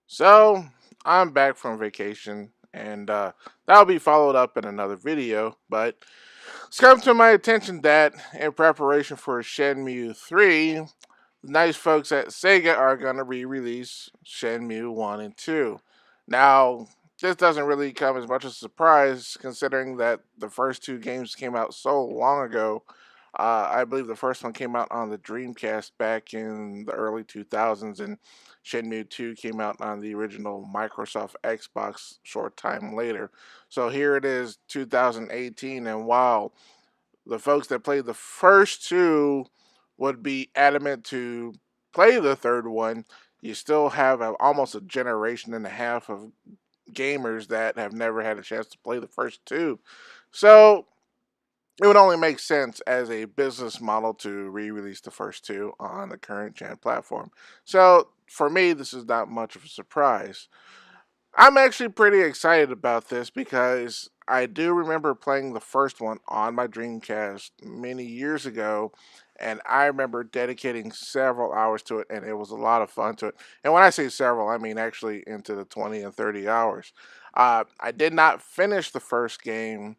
So I'm back from vacation, and that'll be followed up in another video. But it's come to my attention that in preparation for Shenmue 3, the nice folks at Sega are going to re-release Shenmue 1 and 2. Now, this doesn't really come as much as a surprise considering that the first two games came out so long ago. I believe the first one came out on the Dreamcast back in the early 2000s, and Shenmue 2 came out on the original Microsoft Xbox short time later. So here it is, 2018, and wow, the folks that played the first two would be adamant to play the third one. You still have almost a generation and a half of gamers that have never had a chance to play the first two. So it would only make sense as a business model to re-release the first two on the current gen platform. So for me, this is not much of a surprise. I'm actually pretty excited about this because I do remember playing the first one on my Dreamcast many years ago, and I remember dedicating several hours to it, and it was a lot of fun to it. And when I say several, I mean actually into the 20 and 30 hours. I did not finish the first game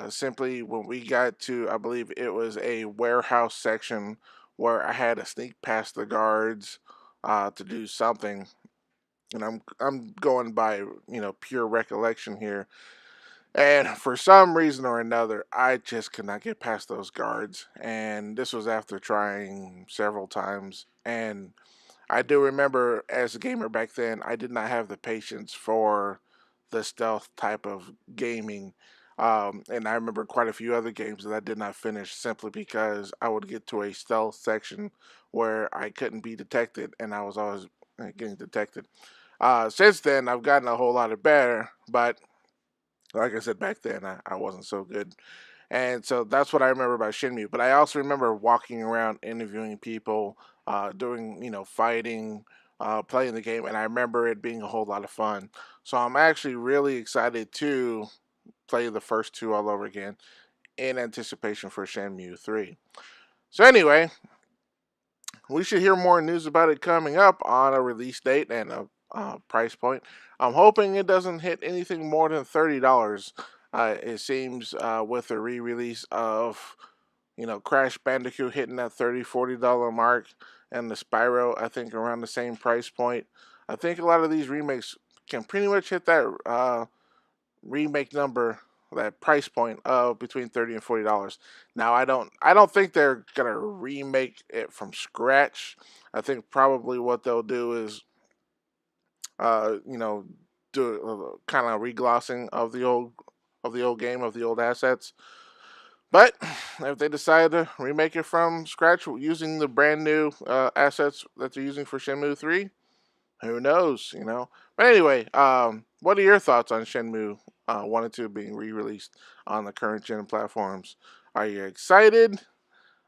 simply when we got to, I believe it was a warehouse section where I had to sneak past the guards to do something, and I'm going by pure recollection here. And for some reason or another, I just could not get past those guards. And this was after trying several times. And I do remember as a gamer back then, I did not have the patience for the stealth type of gaming. And I remember quite a few other games that I did not finish simply because I would get to a stealth section where I couldn't be detected, and I was always getting detected. Since then, I've gotten a whole lot better, but like I said back then, I wasn't so good. And so that's what I remember about Shinmu. But I also remember walking around interviewing people, doing, fighting, playing the game, and I remember it being a whole lot of fun. So I'm actually really excited to play the first two all over again in anticipation for Shenmue 3. So anyway, we should hear more news about it coming up on a release date and a price point. I'm hoping it doesn't hit anything more than $30. It seems with the re-release of Crash Bandicoot hitting that $30-$40 mark, and the Spyro I think around the same price point. I think a lot of these remakes can pretty much hit that remake number, that price point of between $30 and $40. Now I don't think they're gonna remake it from scratch. I think probably what they'll do is uh you know do a kind of reglossing of the old game, of the old assets. But if they decide to remake it from scratch using the brand new assets that they're using for Shenmue 3, who knows, But anyway, what are your thoughts on Shenmue 1 and 2 being re-released on the current gen platforms? Are you excited?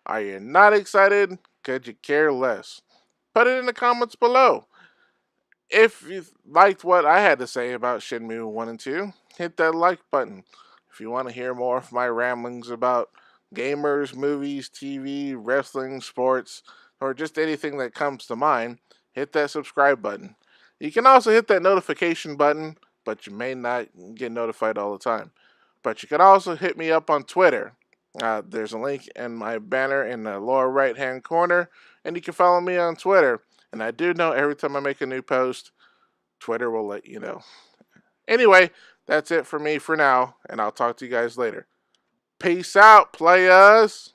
Are you not excited? Could you care less? Put it in the comments below. If you liked what I had to say about Shenmue 1 and 2, hit that like button. If you want to hear more of my ramblings about gamers, movies, TV, wrestling, sports, or just anything that comes to mind, hit that subscribe button. You can also hit that notification button, but you may not get notified all the time. But you can also hit me up on Twitter. There's a link in my banner in the lower right hand corner, and you can follow me on Twitter. And I do know every time I make a new post, Twitter will let you know. Anyway, that's it for me for now, and I'll talk to you guys later. Peace out, players!